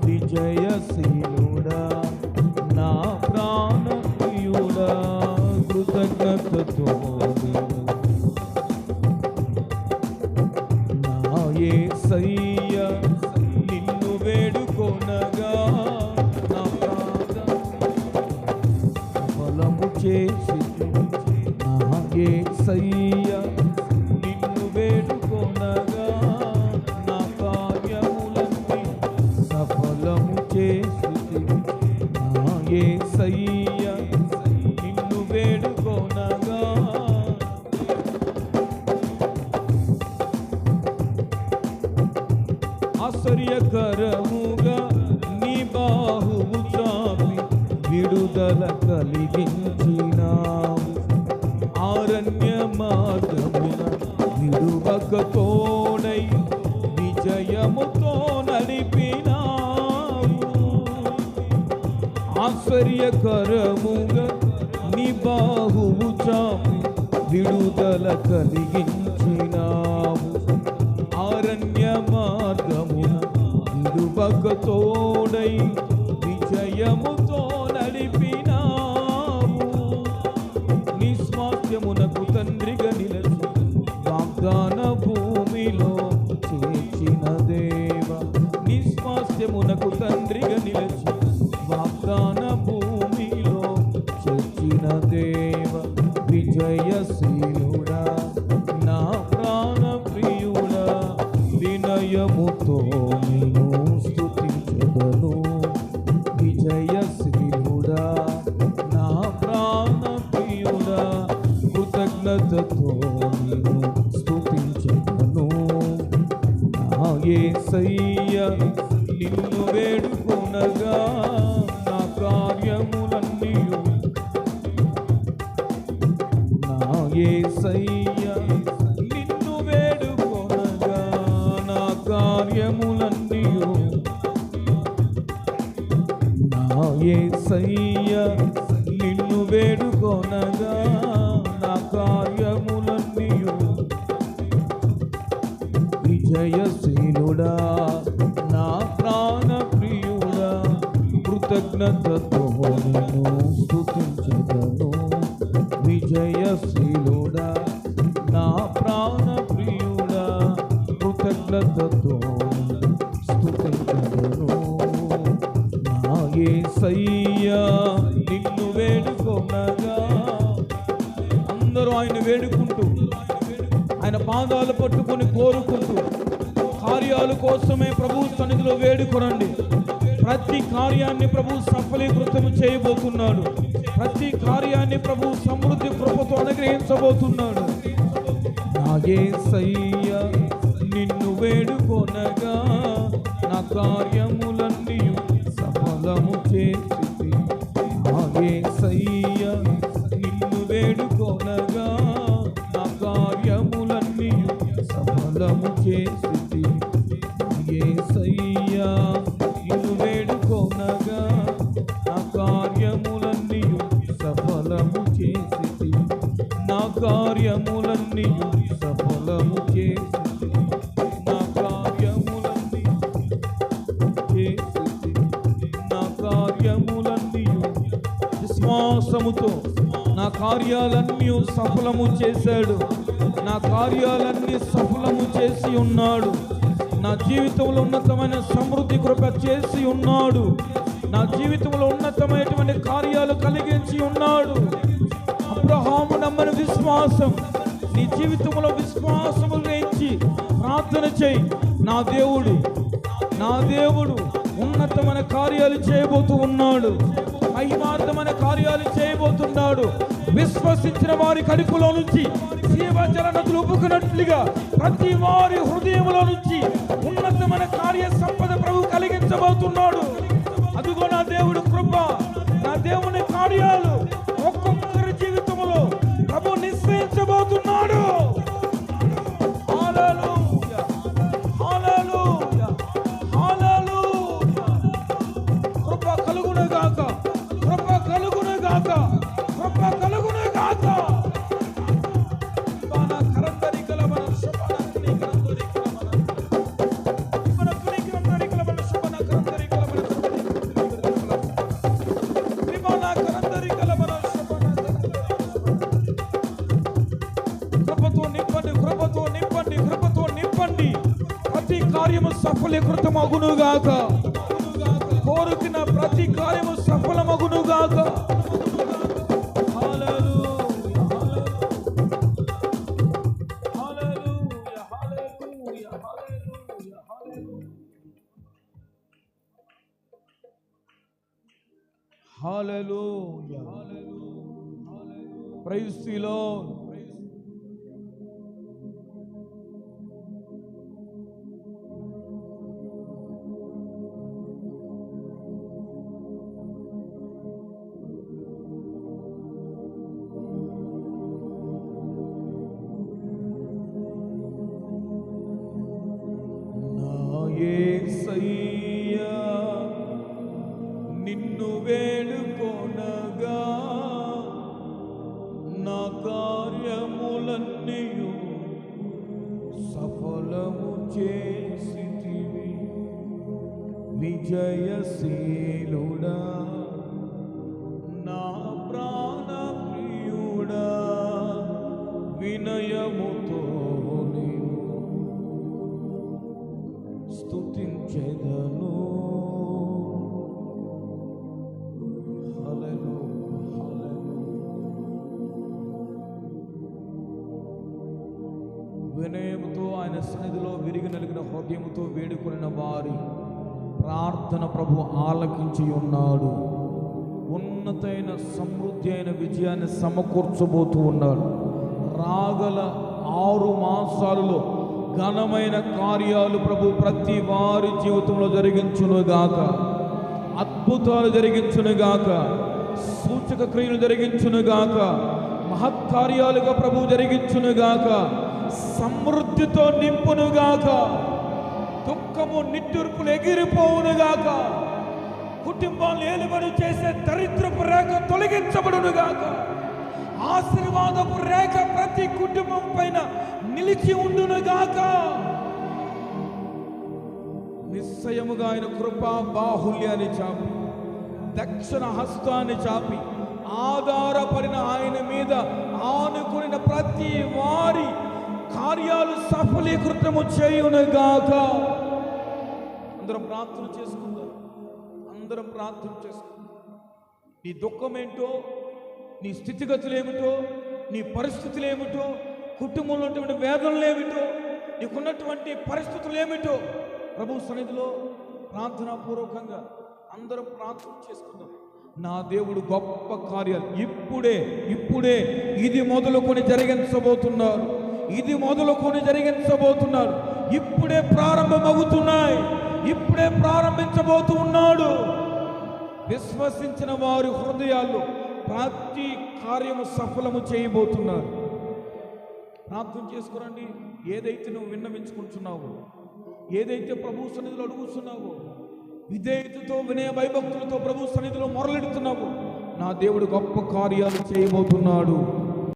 విజయశీలుడా నా ప్రాణ ప్రియుడా కృతజ్ఞతతో నా యేసయ్య నిన్ను వేడుకొనగా నా ప్రాణం బలము చేసి నా యేసయ్య నిన్ను వేడుకొనగా నా కార్యములన్నీ సఫలము చేసి నా యేసయ్య నిన్ను వేడుకొనగా ఆశ్చర్యకరముగా నీ బాహువు చాపి విడుదల కలిగించినావు ఆరణ్య మార్గమున విడువక తోడై విజయముతో నడిపినావు ఆశ్చర్యకరముగా నీ బాహువు చాపి విడుదల కలిగించినావు ఆరణ్య మార్గమున విడువక తోడై విజయముతో నడిపినావు నీ స్వాస్థ్యమునకు తండ్రిగా నిలచి వాగ్దాన భూమిలో చేర్చిన దేవ నీ స్వాస్థ్యమునకు తండ్రిగా నిలచి వాగ్దాన భూమిలో చేర్చిన దేవ విజయశీలుడా నా ప్రాణ ప్రియుడా వినయముతో నేను స్తుతించెదను విజయశీలుడా నా ప్రాణ ప్రియుడా కృతజ్ఞతతో నేను స్తుతించెదను నా యేసయ్య నిన్ను వేడుకొనగా నా కార్యములన్నీయు నా యేసయ్య నిన్ను వేడుకొనగా నా కార్యములన్నీయు నా యేసయ్య నిన్ను వేడుకొనగా నా కార్యములన్నీయు విజయశీలుడా నా ప్రాణ ప్రియుడా కృతజ్ఞతతో నేను స్తుతించెదను విజయశీలుడా నా ప్రాణ ప్రియుడా కృతజ్ఞతతో స్తుతించెదను నా యేసయ్య నిన్ను వేడుకొనగా అందరూ ఆయన వేడుకుంటూ ఆయన పాదాలు పట్టుకొని కోరుకుంటూ కార్యాల కోసమే ప్రభు సన్నిధిలో వేడుకొనండి. ప్రతి కార్యాన్ని ప్రభు సఫలీకృతం చేయబోతున్నాడు. ప్రతి కార్యాన్ని ప్రభు సమృద్ధి కృపతో అనుగ్రహించబోతున్నాడు. నా యేసయ్య నిన్ను వేడుకొనగా నా కార్యములన్నీ సఫలము చేసి నా యేసయ్య నిన్ను వేడుకొనగా నా కార్యములన్నీ సఫలము చేసి యేసయ్య నిన్ను వేడుకొనగా నా కార్యములన్నీ సఫలము చేసి నా కార్యములన్నీ సఫలము చేసి నా కార్యములన్నీ చేసి నా కార్యములన్నీ విశ్వాసముతో నా కార్యాలన్నీ సఫలము చేశాడు. నా కార్యాలన్నీ సఫలము చేసి ఉన్నాడు. నా జీవితంలో ఉన్నతమైన సమృద్ధి కృప చేసి ఉన్నాడు. నా జీవితంలో ఉన్నతమైనటువంటి కార్యాలు కలిగించి ఉన్నాడు. అబ్రహాము నమ్మని విశ్వాసం నీ జీవితంలో విశ్వాసము లేచి ప్రార్థన చేయి. నా దేవుడు ఉన్నతమైన కార్యాలు చేయబోతూ ఉన్నాడు. మహిమార్థమైన కార్యాలు చేయబోతున్నాడు. విశ్వసించిన వారి కడుపులో నుంచి జీవజల నదులు ఉబుకున్నట్లుగా ప్రతి వారి హృదయంలో నుంచి ఉన్నతమైన కార్య సంపద ప్రభు కలిగించబోతున్నాడు. అదిగో నా దేవుడు కృప, నా దేవుని కార్యాలు ఒక్కొక్కరి జీవితంలో ప్రభు నిశ్చయించబోతున్నాడు. హల్లెలూయా, హల్లెలూయా, హల్లెలూయా. కృప కలుగును గాక, కృప కలుగును గాక, కృప కలుగును గాక. మన సఫలీకృతమగునుగాక. కోరుకున్న ప్రతి కార్యము సఫలమగునుగాక. Hallelujah. Praise the Lord. Na Yesaya నిన్ను వేడుకొనగా నా కార్యములన్నీయు సఫలము చేసితివి. విజయశీలుడా నా ప్రాణప్రియుడా వినయముతో నీవు స్తుతించెదను. వినయముతో ఆయన సన్నిధిలో విరిగి నలిగిన హృదయముతో వేడుకొనిన వారి ప్రార్థన ప్రభు ఆలకించి ఉన్నాడు. ఉన్నతైన సమృద్ధి అయిన విజయాన్ని సమకూర్చబోతూ ఉన్నాడు. రాగల 6 మాసాలలో ఘనమైన కార్యాలు ప్రభు ప్రతి వారి జీవితంలో జరిగించునుగాక. అద్భుతాలు జరిగించునుగాక. సూచక క్రియలు జరిగించునుగాక. మహత్కార్యాలుగా ప్రభు జరిగించునుగాక. సమృద్ధితో నింపునుగాక. దుఃఖము నిట్టూర్పులు ఎగిరిపోవునుగాక. కుటుంబాలు ఏలుబడి చేసే దరిద్రపు రేఖ తొలగించబడునుగాక. ఆశీర్వాదపు రేఖ ప్రతి కుటుంబం పైన నిలిచి ఉండునుగాక. నిశ్చయముగా ఆయన కృపా బాహుల్యాన్ని చాపి దక్షిణ హస్తాన్ని చాపి ఆధారపడిన ఆయన మీద ఆనుకుని ప్రతి వారి కార్యాలు సఫలీకృతము చేయునుగాక. అందరం ప్రార్థన చేసుకుందాం. అందరం ప్రార్థన చేసుకుందాం. నీ దుఃఖం ఏంటో, నీ స్థితిగతులు ఏమిటో, నీ పరిస్థితులు ఏమిటో, కుటుంబంలో ఉన్నటువంటి వేదనలు ఏమిటో, నీకున్నటువంటి పరిస్థితులు ఏమిటో ప్రభు సన్నిధిలో ప్రార్థనాపూర్వకంగా అందరం ప్రార్థన చేసుకుందాం. నా దేవుడు గొప్ప కార్యాలు ఇప్పుడే ఇది మొదలుకొని జరిగించబోతున్నారు. ఇది మొదలుకొని జరిగించబోతున్నారు. ఇప్పుడే ప్రారంభమవుతున్నాయి. ఇప్పుడే ప్రారంభించబోతూ ఉన్నాడు. విశ్వసించిన వారి హృదయాల్లో ప్రతి కార్యము సఫలము చేయబోతున్నారు. ప్రార్థన చేసుకురండి. ఏదైతే నువ్వు విన్నవించుకుంటున్నావో, ఏదైతే ప్రభు సన్నిధిలో అడుగుతున్నావో, విధేయతతో వినయ భయభక్తులతో ప్రభు సన్నిధిలో మొరలెడుతున్నావో, నా దేవుడు గొప్ప కార్యాలు చేయబోతున్నాడు.